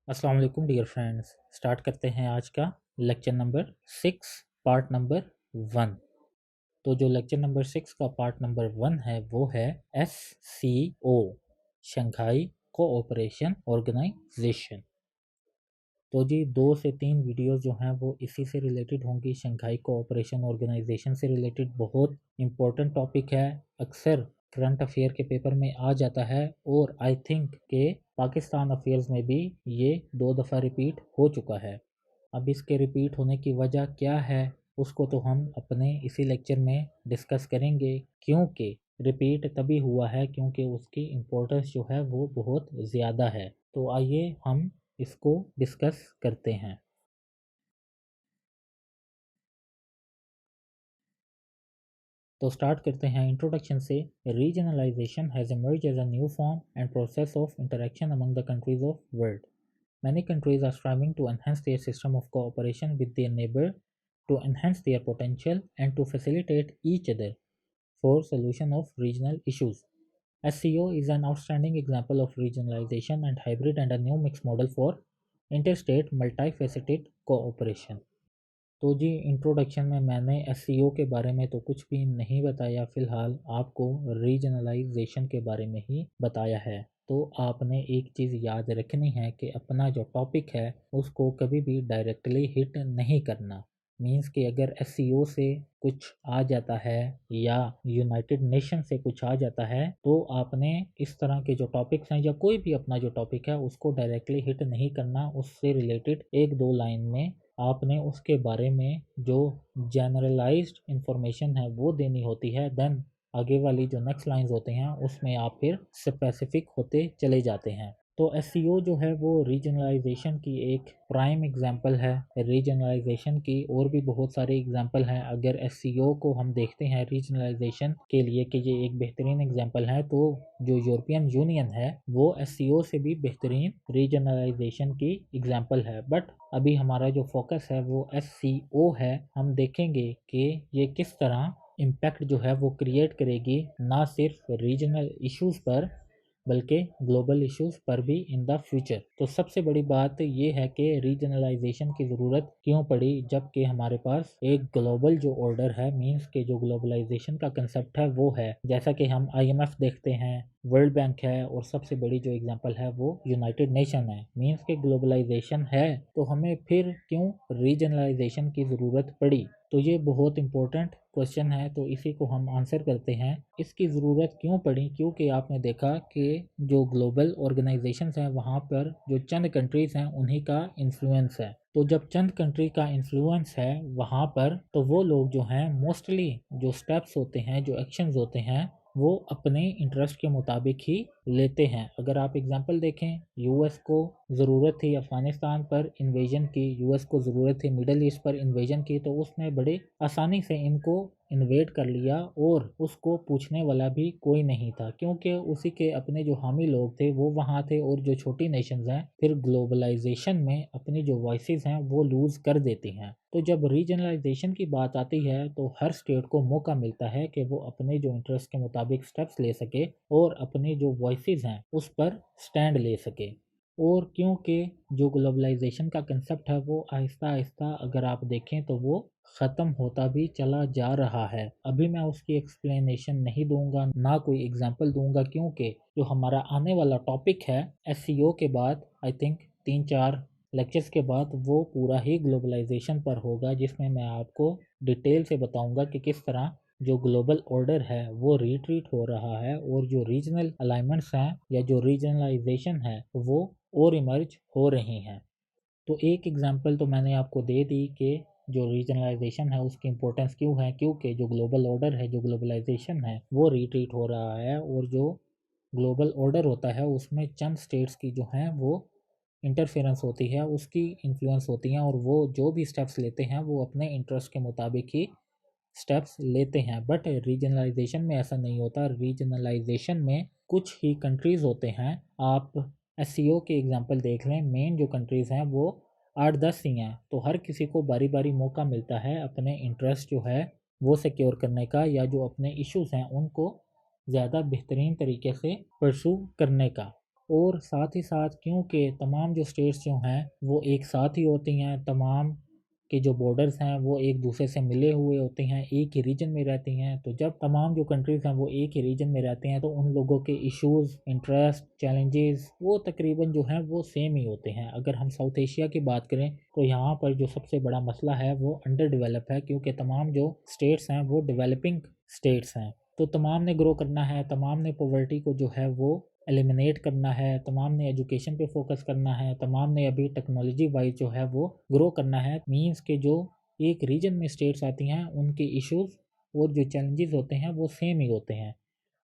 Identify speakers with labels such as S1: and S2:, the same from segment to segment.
S1: अस्सलाम वालेकुम dear friends. Start करते हैं आज का लेक्चर नंबर 6 पार्ट नंबर 1। तो जो लेक्चर नंबर 6 का पार्ट नंबर 1 है वो है SCO, शंघाई कोऑपरेशन ऑर्गेनाइजेशन। तो जी 2 से 3 वीडियोस जो हैं वो इसी से रिलेटेड होंगी। शंघाई कोऑपरेशन ऑर्गेनाइजेशन से रिलेटेड बहुत इम्पोर्टेंट टॉपिक है, अक्सर करंट अफेयर के पेपर में आ जाता है और आई थिंक के पाकिस्तान अफेयर्स में भी ये 2 दफ़ा रिपीट हो चुका है। अब इसके रिपीट होने की वजह क्या है उसको तो हम अपने इसी लेक्चर में डिस्कस करेंगे, क्योंकि रिपीट तभी हुआ है क्योंकि उसकी इम्पोर्टेंस जो है वो बहुत ज़्यादा है। तो आइए हम इसको डिस्कस करते हैं। तो स्टार्ट करते हैं इंट्रोडक्शन से। Regionalisation has emerged as a new form and process of interaction among the countries of world. Many countries are striving to enhance their system of cooperation with their neighbor to enhance their potential and to facilitate each other for solution of regional issues. SCO is an outstanding example of regionalization and hybrid and a new mixed model for interstate multifaceted cooperation. तो जी introduction में मैंने SEO के बारे में तो कुछ भी नहीं बताया, फ़िलहाल आपको रीजनलाइजेशन के बारे में ही बताया है। तो आपने एक चीज़ याद रखनी है कि अपना जो टॉपिक है उसको कभी भी डायरेक्टली हिट नहीं करना। मींस कि अगर एसईओ से कुछ आ जाता है या यूनाइटेड नेशन से कुछ आ जाता है तो आपने इस तरह के जो टॉपिक्स हैं या कोई भी अपना जो टॉपिक है उसको डायरेक्टली हिट नहीं करना। उससे रिलेटेड एक दो लाइन में आपने उसके बारे में जो जनरलाइज्ड इंफॉर्मेशन है वो देनी होती है। देन आगे वाली जो नेक्स्ट लाइंस होते हैं उसमें आप फिर स्पेसिफिक होते चले जाते हैं। तो एसईओ जो है वो रीजनलाइजेशन की एक प्राइम एग्जांपल है। रीजनलाइजेशन की और भी बहुत सारे एग्जांपल हैं। अगर एसईओ को हम देखते हैं रीजनलाइजेशन के लिए कि ये एक बेहतरीन एग्जांपल है, तो जो यूरोपियन यूनियन है वो एसईओ से भी बेहतरीन रीजनलाइजेशन की एग्जांपल है। बट अभी हमारा जो फोकस है वो एससीओ है। हम देखेंगे कि ये किस तरह इम्पैक्ट जो है वो क्रिएट करेगी, ना सिर्फ रीजनल इश्यूज़ पर बल्कि ग्लोबल इश्यूज़ पर भी इन द फ्यूचर। तो सबसे बड़ी बात ये है कि रीजनलाइजेशन की ज़रूरत क्यों पड़ी, जबकि हमारे पास एक ग्लोबल जो ऑर्डर है, मींस के जो ग्लोबलाइजेशन का कंसेप्ट है वो है। जैसा कि हम आईएमएफ देखते हैं, वर्ल्ड बैंक है और सबसे बड़ी जो एग्जांपल है वो यूनाइटेड नेशन है। मींस के ग्लोबलाइजेशन है तो हमें फिर क्यों रीजनलाइजेशन की ज़रूरत पड़ी। तो ये बहुत इंपॉर्टेंट क्वेश्चन है, तो इसी को हम आंसर करते हैं। इसकी ज़रूरत क्यों पड़ी, क्योंकि आपने देखा कि जो ग्लोबल ऑर्गेनाइजेशंस हैं वहाँ पर जो चंद कंट्रीज़ हैं उन्हीं का इन्फ्लुएंस है। तो जब चंद कंट्री का इन्फ्लुएंस है वहाँ पर, तो वो लोग जो हैं मोस्टली जो स्टेप्स होते हैं, जो एक्शंस होते हैं, वो अपने इंटरेस्ट के मुताबिक ही लेते हैं। अगर आप एग्जांपल देखें, यूएस को ज़रूरत थी अफ़गानिस्तान पर इन्वेजन की, यूएस को ज़रूरत थी मिडल ईस्ट पर इन्वेजन की, तो उसने बड़े आसानी से इनको इन्वेड कर लिया और उसको पूछने वाला भी कोई नहीं था, क्योंकि उसी के अपने जो हामी लोग थे वो वहाँ थे। और जो छोटी नेशंस हैं फिर ग्लोबलाइजेशन में अपनी जो वॉइसेस हैं वो लूज़ कर देती हैं। तो जब रीजनलाइजेशन की बात आती है तो हर स्टेट को मौका मिलता है कि वो अपने जो इंटरेस्ट के मुताबिक स्टेप्स ले सके और अपनी जो वॉइसेस हैं उस पर स्टैंड ले सके। और क्योंकि जो ग्लोबलाइजेशन का कंसेप्ट है वो आहिस्ता आहिस्ता अगर आप देखें तो वो ख़त्म होता भी चला जा रहा है। अभी मैं उसकी एक्सप्लेनेशन नहीं दूंगा, ना कोई एग्जांपल दूंगा, क्योंकि जो हमारा आने वाला टॉपिक है एससीओ के बाद, आई थिंक 3-4 लेक्चर्स के बाद, वो पूरा ही ग्लोबलाइजेशन पर होगा, जिसमें मैं आपको डिटेल से बताऊंगा कि किस तरह जो ग्लोबल ऑर्डर है वो रिट्रीट हो रहा है और जो रीजनल अलाइनमेंट्स हैं या जो रीजनलाइजेशन है वो और इमर्ज हो रही हैं। तो एक एग्जांपल तो मैंने आपको दे दी कि जो रीजनलाइजेशन है उसकी इम्पोर्टेंस क्यों है, क्योंकि जो ग्लोबल ऑर्डर है, जो ग्लोबलाइजेशन है वो रिट्रीट हो रहा है। और जो ग्लोबल ऑर्डर होता है उसमें चंद स्टेट्स की जो हैं वो इंटरफेरेंस होती है, उसकी इन्फ्लुएंस होती हैं, और वो जो भी स्टेप्स लेते हैं वो अपने इंटरेस्ट के मुताबिक ही स्टेप्स लेते हैं। बट रीजनलाइजेशन में ऐसा नहीं होता। रीजनलाइजेशन में कुछ ही कंट्रीज़ होते हैं। आप एससीओ के एग्जांपल देख लें, मेन जो कंट्रीज़ हैं वो 8-10 ही हैं। तो हर किसी को बारी बारी मौका मिलता है अपने इंटरेस्ट जो है वो सिक्योर करने का, या जो अपने इश्यूज़ हैं उनको ज़्यादा बेहतरीन तरीके से परसू करने का। और साथ ही साथ क्योंकि तमाम जो स्टेट्स जो हैं वो एक साथ ही होती हैं, तमाम के जो बॉर्डर्स हैं वो एक दूसरे से मिले हुए होते हैं, एक ही रीजन में रहती हैं। तो जब तमाम जो कंट्रीज़ हैं वो एक ही रीजन में रहते हैं तो उन लोगों के इश्यूज़, इंटरेस्ट, चैलेंजेस वो तकरीबन जो हैं वो सेम ही होते हैं। अगर हम साउथ एशिया की बात करें तो यहाँ पर जो सबसे बड़ा मसला है वो अंडर डेवलप है, क्योंकि तमाम जो स्टेट्स हैं वो डेवलपिंग स्टेट्स हैं। तो तमाम ने ग्रो करना है, तमाम ने पॉवर्टी को जो है वो एलिमिनेट करना है, तमाम ने एजुकेशन पे फोकस करना है, तमाम ने अभी टेक्नोलॉजी वाइज जो है वो ग्रो करना है। मींस के जो एक रीजन में स्टेट्स आती हैं उनके इश्यूज और जो चैलेंजेस होते हैं वो सेम ही होते हैं।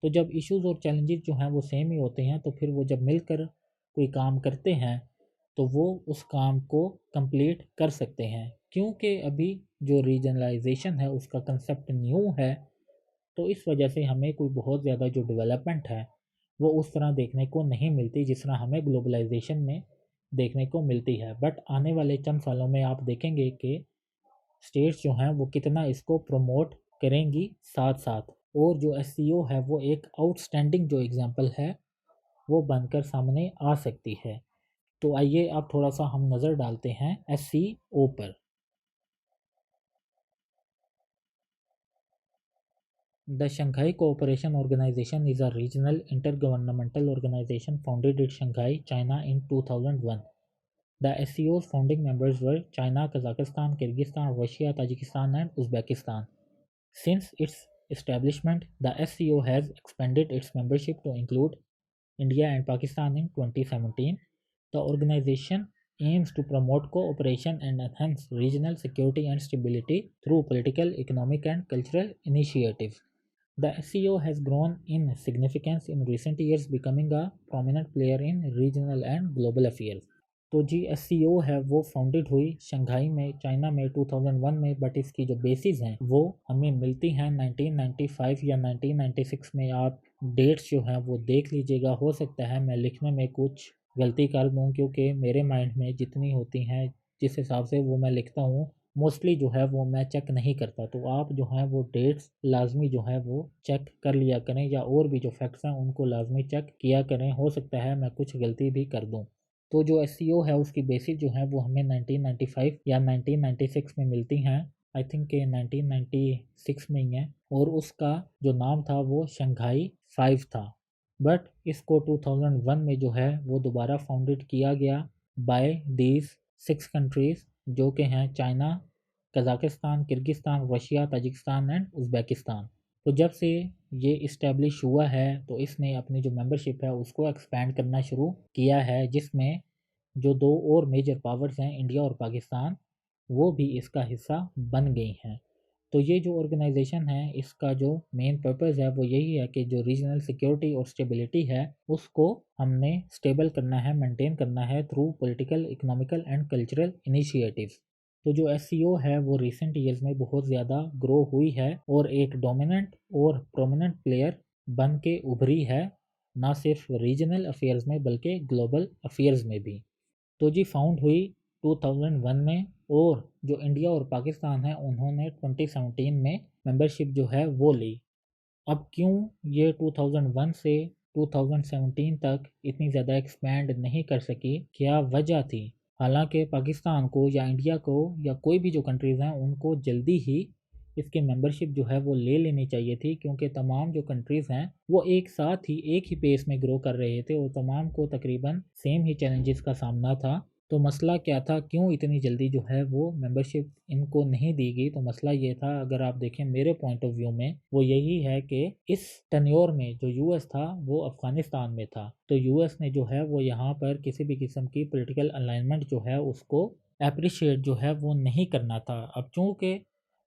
S1: तो जब इश्यूज और चैलेंजेस जो हैं वो सेम ही होते हैं तो फिर वो जब मिलकर कोई काम करते हैं तो वो उस काम को कंप्लीट कर सकते हैं। क्योंकि अभी जो रीजनलाइजेशन है उसका कंसेप्ट न्यू है, तो इस वजह से हमें कोई बहुत ज़्यादा जो डेवलपमेंट है वो उस तरह देखने को नहीं मिलती जिस तरह हमें ग्लोबलाइजेशन में देखने को मिलती है। बट आने वाले चंद सालों में आप देखेंगे कि स्टेट्स जो हैं वो कितना इसको प्रमोट करेंगी साथ साथ, और जो एस है वो एक आउटस्टैंडिंग जो एग्जांपल है वो बनकर सामने आ सकती है। तो आइए अब थोड़ा सा हम नज़र डालते हैं एस पर। The Shanghai Cooperation Organization is a regional intergovernmental organization founded in Shanghai, China in 2001. The SCO's founding members were China, Kazakhstan, Kyrgyzstan, Russia, Tajikistan, and Uzbekistan. Since its establishment, the SCO has expanded its membership to include India and Pakistan in 2017. The organization aims to promote cooperation and enhance regional security and stability through political, economic, and cultural initiatives. The SCO has grown in significance in recent years, becoming a prominent player in regional and global affairs. तो जी SCO है वो founded हुई Shanghai में, China में 2001 में, but इसकी जो basis हैं वो हमें मिलती हैं 1995 या 1996 में। आप डेट्स जो हैं वो देख लीजिएगा, हो सकता है मैं लिखने में कुछ गलती कर दूँ क्योंकि मेरे माइंड में जितनी होती हैं जिस हिसाब से वो मैं लिखता हूँ मोस्टली जो है वो मैं चेक नहीं करता। तो आप जो हैं वो डेट्स लाजमी जो है वो चेक कर लिया करें, या और भी जो फैक्ट्स हैं उनको लाजमी चेक किया करें, हो सकता है मैं कुछ गलती भी कर दूं। तो जो एस है उसकी बेसिस जो है वो हमें 1995 या 1996 में मिलती हैं। आई थिंक कि 1996 में ही है, और उसका जो नाम था वो शंघाई 5 था। बट इसको 2001 में जो है वो दोबारा फाउंडेड किया गया बाय दीज 6 कंट्रीज़, जो कि हैं China, Kazakhstan, Kyrgyzstan, Russia, Tajikistan and Uzbekistan. तो जब से ये इस्टेब्लिश हुआ है तो इसने अपनी जो मेंबरशिप है उसको एक्सपेंड करना शुरू किया है, जिसमें जो दो और मेजर पावर्स हैं इंडिया और पाकिस्तान वो भी इसका हिस्सा बन गई हैं। तो ये जो ऑर्गेनाइजेशन है इसका जो मेन पर्पस है वो यही है कि जो रीजनल सिक्योरिटी और स्टेबिलिटी है उसको हमने स्टेबल करना है, मेंटेन करना है through political, economical and cultural initiatives. तो जो एस है वो रिसेंट ईयर्स में बहुत ज़्यादा ग्रो हुई है और एक डोमिनेंट और प्रोमिनेंट प्लेयर बन के उभरी है, ना सिर्फ रीजनल अफेयर्स में बल्कि ग्लोबल अफेयर्स में भी। तो जी फाउंड हुई 2001 में, और जो इंडिया और पाकिस्तान है उन्होंने 2017 में मेंबरशिप जो है वो ली। अब क्यों ये 2001 से 2017 तक इतनी ज़्यादा एक्सपैंड नहीं कर सकी, क्या वजह थी? हालांकि पाकिस्तान को या इंडिया को या कोई भी जो कंट्रीज़ हैं उनको जल्दी ही इसकी मेंबरशिप जो है वो ले लेनी चाहिए थी, क्योंकि तमाम जो कंट्रीज़ हैं वो एक साथ ही एक ही पेस में ग्रो कर रहे थे और तमाम को तकरीबन सेम ही चैलेंजेस का सामना था। तो मसला क्या था, क्यों इतनी जल्दी जो है वो मेंबरशिप इनको नहीं दी गई? तो मसला ये था, अगर आप देखें मेरे पॉइंट ऑफ व्यू में, वो यही है कि इस टन्योर में जो यूएस था वो अफगानिस्तान में था। तो यूएस ने जो है वो यहाँ पर किसी भी किस्म की पॉलिटिकल अलाइनमेंट जो है उसको अप्रिशिएट जो है वो नहीं करना था। अब चूँकि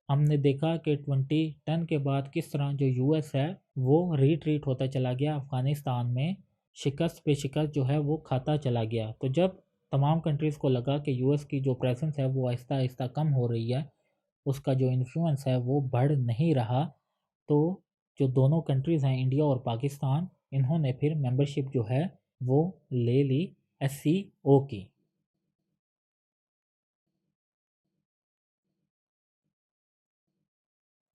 S1: हमने देखा कि 2010 के बाद किस तरह जो यूएस है वो रिट्रीट होता चला गया अफ़गानिस्तान में, शिकस्त पे शिकस्त जो है वो खाता चला गया। तो जब तमाम कंट्रीज़ को लगा कि यूएस की जो प्रेजेंस है वो आहिस्ता आहिस्ता कम हो रही है, उसका जो इन्फ्लुएंस है वो बढ़ नहीं रहा, तो जो दोनों कंट्रीज़ हैं इंडिया और पाकिस्तान, इन्होंने फिर मेंबरशिप जो है वो ले ली एस की।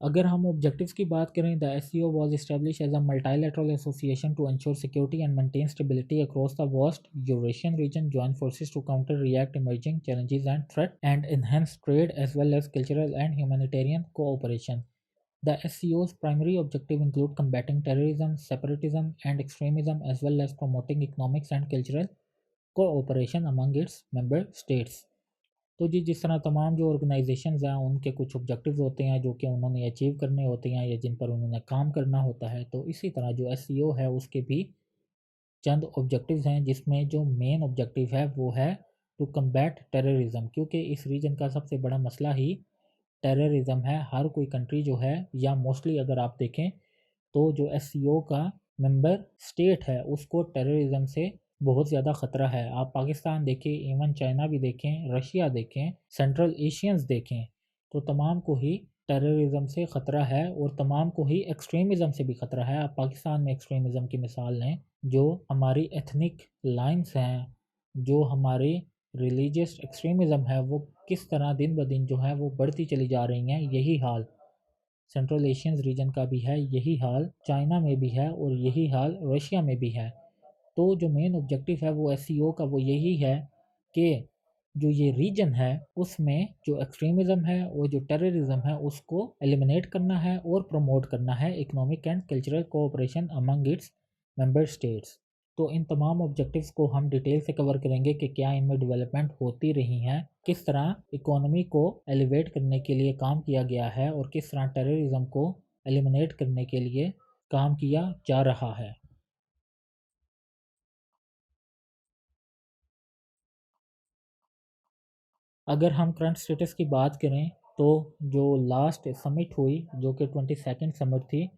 S1: अगर हम ऑब्जेक्टिव्स की बात करें, the SCO was establish as a multilateral association to ensure security and maintain stability across the vast Eurasian region, join forces to counter react emerging challenges and threat and enhance trade as well as cultural and humanitarian cooperation. The SCO's primary objective include combating terrorism, separatism, and extremism, as well as promoting economics and cultural cooperation among its member states. तो जी जिस तरह तमाम जो organisations हैं उनके कुछ objectives होते हैं जो कि उन्होंने अचीव करने होते हैं या जिन पर उन्होंने काम करना होता है, तो इसी तरह जो एससीओ है उसके भी चंद ऑब्जेक्टिव्स हैं, जिसमें जो मेन ऑब्जेक्टिव है वो है टू कम्बैट टेररिज्म, क्योंकि इस रीजन का सबसे बड़ा मसला ही टेररिज्म है. हर कोई कंट्री जो है, या मोस्टली अगर आप देखें तो जो एससीओ का मेंबर स्टेट है उसको टेररिज्म से बहुत ज़्यादा ख़तरा है. आप पाकिस्तान देखें, इवन चाइना भी देखें, रशिया देखें, सेंट्रल एशियंस देखें, तो तमाम को ही टेररिज्म से ख़तरा है और तमाम को ही एक्सट्रीमिज़म से भी ख़तरा है. आप पाकिस्तान में एक्सट्रीमिज़म की मिसाल लें, जो हमारी एथनिक लाइंस हैं, जो हमारी रिलीजियस एक्सट्रीमिज़म है, वो किस तरह दिन ब दिन जो है वो बढ़ती चली जा रही हैं. यही हाल सेंट्रल एशियन रीजन का भी है, यही हाल चाइना में भी है और यही हाल रशिया में भी है. तो जो मेन ऑब्जेक्टिव है वो एससीओ का वो यही है कि जो ये रीजन है उसमें जो एक्सट्रीमिज़म है और जो टेररिज्म है उसको एलिमिनेट करना है और प्रमोट करना है economic and cultural cooperation among its member states. तो इन तमाम ऑब्जेक्टिव्स को हम डिटेल से कवर करेंगे कि क्या इनमें डेवलपमेंट होती रही हैं, किस तरह इकोनॉमी को एलिवेट करने के लिए काम किया गया है और किस तरह टेररिज्म को एलिमिनेट करने के लिए काम किया जा रहा है. अगर हम करंट स्टेटस की बात करें तो जो लास्ट समिट हुई जो कि 22nd समिट थी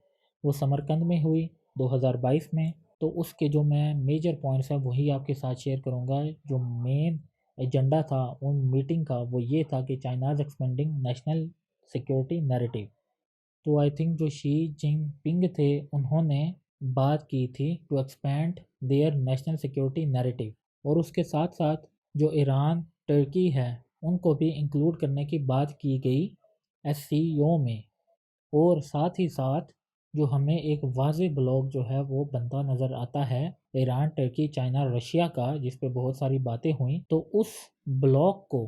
S1: वो समरकंद में हुई 2022 में. तो उसके जो मैं मेजर पॉइंट्स हैं वही आपके साथ शेयर करूंगा. जो मेन एजेंडा था उन मीटिंग का वो ये था कि China's expanding national security narrative. तो आई थिंक जो शी जिनपिंग थे उन्होंने बात की थी to expand their national security narrative, और उसके साथ साथ जो ईरान टर्की है उनको भी इंक्लूड करने की बात की गई एससीओ में. और साथ ही साथ जो हमें एक वाज़ेह ब्लॉक जो है वो बनता नज़र आता है ईरान टर्की चाइना रशिया का, जिस पे बहुत सारी बातें हुई. तो उस ब्लॉक को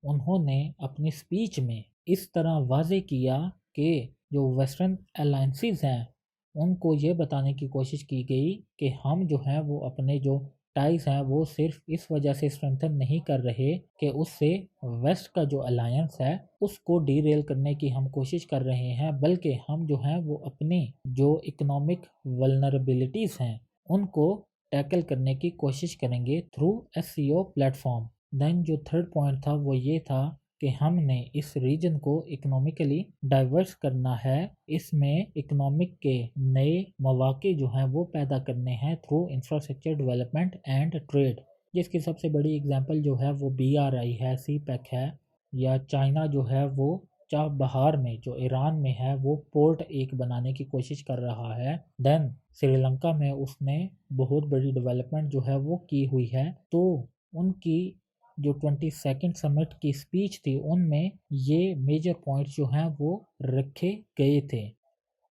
S1: उन्होंने अपनी स्पीच में इस तरह वाज़ेह किया कि जो वेस्टर्न अलायंसेस हैं उनको ये बताने की कोशिश की गई कि हम जो हैं वो अपने जो टाइज हैं वो सिर्फ इस वजह से स्ट्रेंथन नहीं कर रहे कि उससे वेस्ट का जो अलायंस है उसको डीरेल करने की हम कोशिश कर रहे हैं, बल्कि हम जो हैं वो अपनी जो इकोनॉमिक वल्नरेबिलिटीज़ हैं उनको टैकल करने की कोशिश करेंगे थ्रू एससीओ प्लेटफॉर्म. देन जो थर्ड पॉइंट था वो ये था कि हमने इस रीजन को इकोनॉमिकली डाइवर्स करना है, इसमें इकोनॉमिक के नए मौके जो हैं वो पैदा करने हैं through infrastructure development and trade. जिसकी सबसे बड़ी एग्जांपल जो है वो BRI है, CPEC है, या चाइना जो है वो चाह बहार में जो ईरान में है वो पोर्ट एक बनाने की कोशिश कर रहा है. देन श्रीलंका में उसने बहुत बड़ी डेवलपमेंट जो है वो की हुई है. तो उनकी जो 22nd समिट की स्पीच थी उनमें ये मेजर पॉइंट्स जो हैं वो रखे गए थे.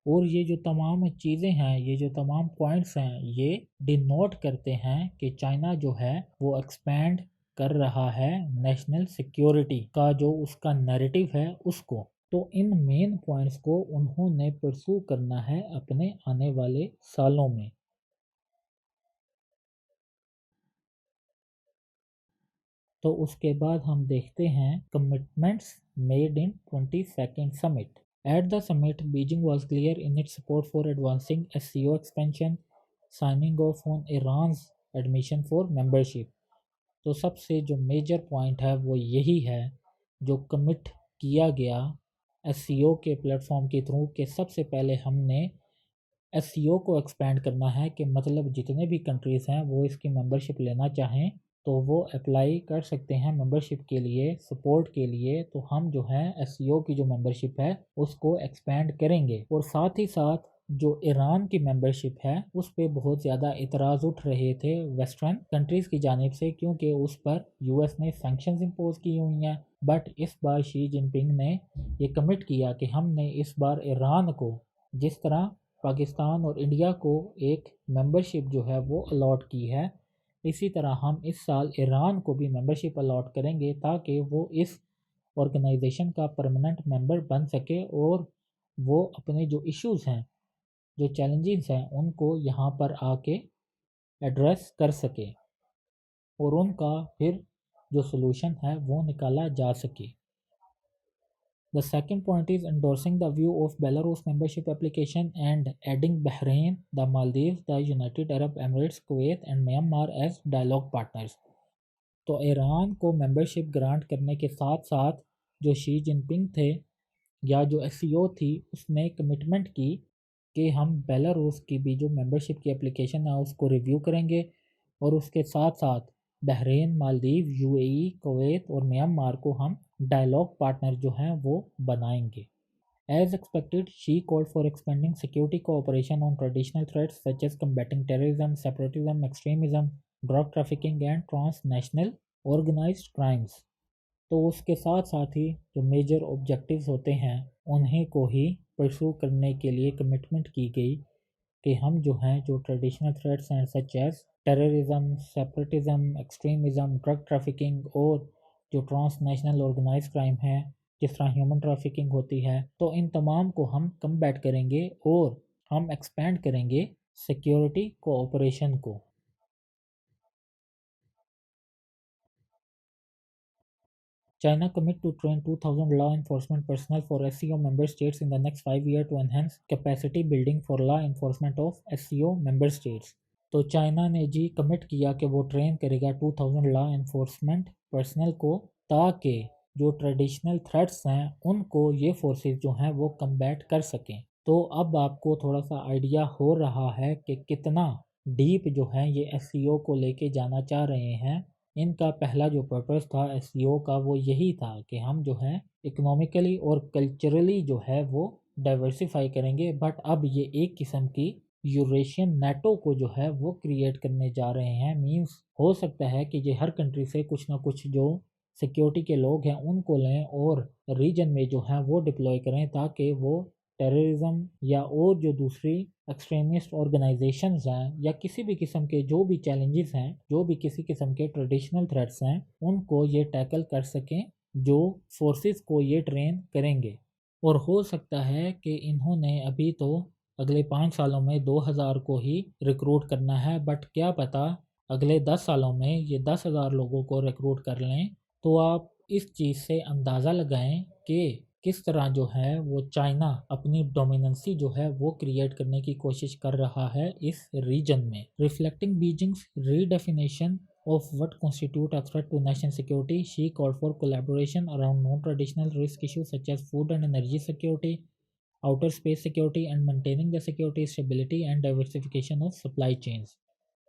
S1: और ये जो तमाम चीज़ें हैं, ये जो तमाम पॉइंट्स हैं, ये डिनोट करते हैं कि चाइना जो है वो एक्सपैंड कर रहा है नेशनल सिक्योरिटी का जो उसका नैरेटिव है उसको. तो इन मेन पॉइंट्स को उन्होंने परसू करना है अपने आने वाले सालों में. तो उसके बाद हम देखते हैं commitments made in 22nd summit. At the summit, Beijing was clear in its support for advancing SCO expansion, signing off on Iran's admission for membership. तो सबसे जो मेजर पॉइंट है वो यही है जो कमिट किया गया SCO के प्लेटफॉर्म के थ्रू कि सबसे पहले हमने SCO को एक्सपेंड करना है, कि मतलब जितने भी कंट्रीज़ हैं वो इसकी मेंबरशिप लेना चाहें तो वो अप्लाई कर सकते हैं मेंबरशिप के लिए, सपोर्ट के लिए. तो हम जो है SCO की जो मेंबरशिप है उसको एक्सपेंड करेंगे. और साथ ही साथ जो ईरान की मेंबरशिप है उस पे बहुत ज़्यादा इतराज़ उठ रहे थे वेस्टर्न कंट्रीज़ की जानिब से, क्योंकि उस पर यूएस ने सैंक्शंस इंपोज की हुई हैं। बट इस बार शी जिनपिंग ने ये कमिट किया कि हमने इस बार ईरान को, जिस तरह पाकिस्तान और इंडिया को एक मेंबरशिप जो है वो अलॉट की है, इसी तरह हम इस साल ईरान को भी मेंबरशिप अलॉट करेंगे ताकि वो इस ऑर्गेनाइजेशन का परमानेंट मेंबर बन सके और वो अपने जो इश्यूज़ हैं, जो चैलेंजेस हैं, उनको यहाँ पर आके एड्रेस कर सके और उनका फिर जो सलूशन है वो निकाला जा सके। The second point is endorsing the view of Belarus membership application and adding Bahrain, the Maldives, the United Arab Emirates, Kuwait and Myanmar as dialogue partners। तो ईरान को मेंबरशिप ग्रांट करने के साथ साथ जो शी जिनपिंग थे या जो एससीओ थी उसने कमिटमेंट की कि हम बेलारूस की भी जो मेंबरशिप की एप्लीकेशन है उसको रिव्यू करेंगे और उसके साथ साथ बहरीन, मालदीव, यूएई, कुवैत और म्यांमार को हम डायलॉग पार्टनर जो हैं वो बनाएंगे। As expected, she called for expanding security cooperation on traditional threats such as combating terrorism, separatism, extremism, drug trafficking and transnational organized crimes। तो उसके साथ साथ ही जो मेजर ऑब्जेक्टिव्स होते हैं उन्हीं को ही परसू करने के लिए कमिटमेंट की गई कि हम जो हैं जो ट्रेडिशनल थ्रेट्स हैं such as terrorism, separatism, extremism, drug trafficking और जो ट्रांसनेशनल ऑर्गेनाइज क्राइम है जिस तरह ह्यूमन ट्रैफिकिंग होती है, तो इन तमाम को हम कम्बैट करेंगे और हम एक्सपेंड करेंगे सिक्योरिटी कोऑपरेशन को। China commit to train 2,000 law enforcement personnel for SCO member states in the next 5 years to enhance capacity building for law enforcement of SCO member states। तो चाइना ने जी commit किया कि वो train करेगा 2000 law enforcement personal को, ताकि जो traditional threats हैं उनको ये फोर्सेस जो हैं वो कम्बैट कर सकें। तो अब आपको थोड़ा सा आइडिया हो रहा है कि कितना डीप जो है ये एससीओ को लेके जाना चाह रहे हैं। इनका पहला जो पर्पस था एससीओ का वो यही था कि हम जो है इकोनॉमिकली और कल्चरली जो है वो डाइवर्सिफाई करेंगे, बट अब ये एक किस्म की यूरेशियन नेटो को जो है वो क्रिएट करने जा रहे हैं। मींस हो सकता है कि ये हर कंट्री से कुछ ना कुछ जो सिक्योरिटी के लोग हैं उनको लें और रीजन में जो है वो डिप्लॉय करें ताकि वो टेररिज्म या और जो दूसरी एक्सट्रीमिस्ट ऑर्गेनाइजेशंस हैं या किसी भी किस्म के जो भी चैलेंजेस हैं, जो भी किसी किस्म के ट्रेडिशनल थ्रेट्स हैं, उनको ये टैकल कर सकें जो फोर्सेस को ये ट्रेन करेंगे। और हो सकता है कि इन्होंने अभी तो अगले 5 सालों में 2000 को ही रिक्रूट करना है, बट क्या पता अगले 10 सालों में ये 10,000 लोगों को रिक्रूट कर लें। तो आप इस चीज़ से अंदाज़ा लगाएं कि किस तरह जो है वो चाइना अपनी डोमिनेंसी जो है वो क्रिएट करने की कोशिश कर रहा है इस रीजन में। Reflecting Beijing's redefinition of what constitute a threat to national security, she called for collaboration around non-traditional risk issues such as food and energy security, outer space security, and maintaining the security, stability, and diversification of supply chains।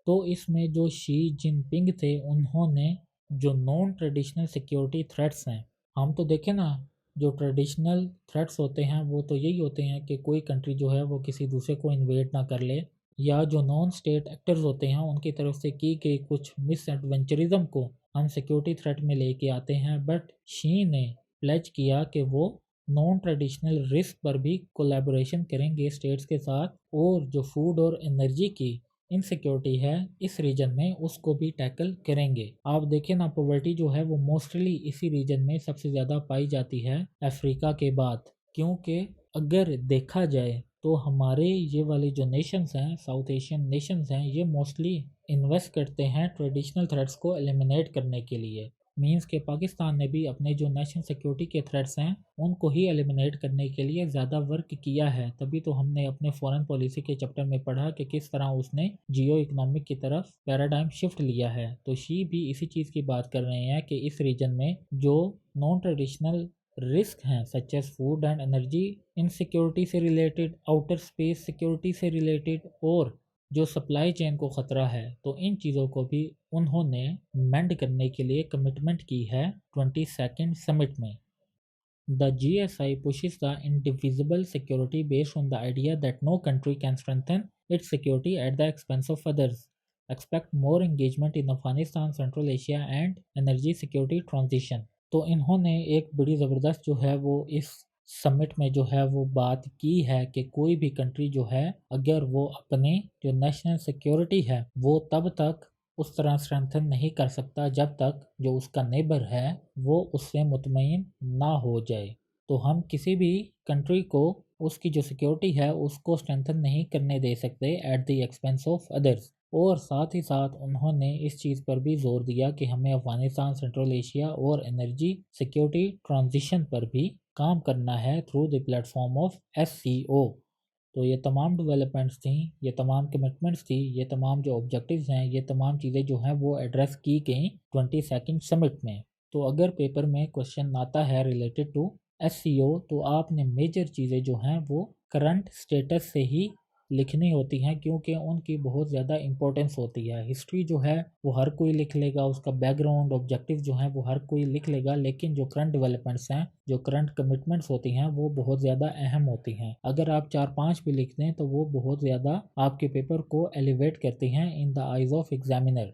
S1: तो इसमें जो Xi Jinping थे उन्होंने जो non traditional security threats हैं, हम तो देखें ना, जो ट्रेडिशनल थ्रेट्स होते हैं वो तो यही होते हैं कि कोई कंट्री जो है वो किसी दूसरे को इन्वेड ना कर ले, या जो नॉन स्टेट एक्टर्स होते हैं उनकी तरफ से की गई कुछ मिस एडवेंचरिज्म को हम सिक्योरिटी थ्रेट में लेके आते हैं। बट शी ने प्लेज किया कि वो नॉन ट्रेडिशनल रिस्क पर भी कोलैबोरेशन करेंगे स्टेट्स के साथ, और जो फूड और एनर्जी की इनसिक्योरिटी है इस रीजन में उसको भी टैकल करेंगे। आप देखें ना, पॉवर्टी जो है वो मोस्टली इसी रीजन में सबसे ज़्यादा पाई जाती है अफ्रीका के बाद, क्योंकि अगर देखा जाए तो हमारे ये वाले जो नेशंस हैं, साउथ एशियन नेशंस हैं, ये मोस्टली इन्वेस्ट करते हैं ट्रेडिशनल थ्रेट्स को एलिमिनेट करने के लिए। मींस के पाकिस्तान ने भी अपने जो नेशनल सिक्योरिटी के थ्रेट्स हैं उनको ही एलिमिनेट करने के लिए ज़्यादा वर्क किया है। तभी तो हमने अपने फॉरेन पॉलिसी के चैप्टर में पढ़ा कि किस तरह उसने जियो इकोनॉमिक की तरफ पैराडाइम शिफ्ट लिया है। तो शी भी इसी चीज़ की बात कर रहे हैं कि इस रीजन में जो नॉन ट्रेडिशनल रिस्क हैं such as food and energy insecurity से रिलेटेड, आउटर स्पेस सिक्योरिटी से रिलेटेड और जो सप्लाई चेन को ख़तरा है, तो इन चीज़ों को भी उन्होंने मेंड करने के लिए कमिटमेंट की है 22nd समिट में। The GSI pushes the indivisible security based on the idea that no country can strengthen its security at the expense of others. Expect more engagement in Afghanistan, Central Asia and energy security transition. तो इन्होंने एक बड़ी ज़बरदस्त जो है वो इस summit में जो है वो बात की है कि कोई भी कंट्री जो है अगर वो अपनी जो नेशनल सिक्योरिटी है वो तब तक उस तरह स्ट्रेंथन नहीं कर सकता जब तक जो उसका नेबर है वो उससे मुतमईन ना हो जाए। तो हम किसी भी कंट्री को उसकी जो सिक्योरिटी है उसको स्ट्रेंथन नहीं करने दे सकते at the expense of others. और साथ ही साथ उन्होंने इस चीज़ पर भी जोर दिया कि हमें अफगानिस्तान, सेंट्रल एशिया और एनर्जी सिक्योरिटी ट्रांजिशन पर भी काम करना है through the platform of SCO। तो ये तमाम डेवलपमेंट्स थी, ये तमाम कमिटमेंट्स थी, ये तमाम जो ऑब्जेक्टिव्स हैं, ये तमाम चीज़ें जो हैं वो एड्रेस की गई 22nd समिट में। तो अगर पेपर में क्वेश्चन आता है रिलेटेड टू SCO तो आपने मेजर चीज़ें जो हैं वो करंट स्टेटस से ही लिखनी होती हैं क्योंकि उनकी बहुत ज़्यादा इंपॉर्टेंस होती है। हिस्ट्री जो है वो हर कोई लिख लेगा, उसका बैकग्राउंड ऑब्जेक्टिव जो है वो हर कोई लिख लेगा, लेकिन जो करंट डेवलपमेंट्स हैं, जो करंट कमिटमेंट्स होती हैं वो बहुत ज़्यादा अहम होती हैं। अगर आप 4-5 भी लिख दें तो वो बहुत ज़्यादा आपके पेपर को एलिवेट करती हैं in the eyes of examiner.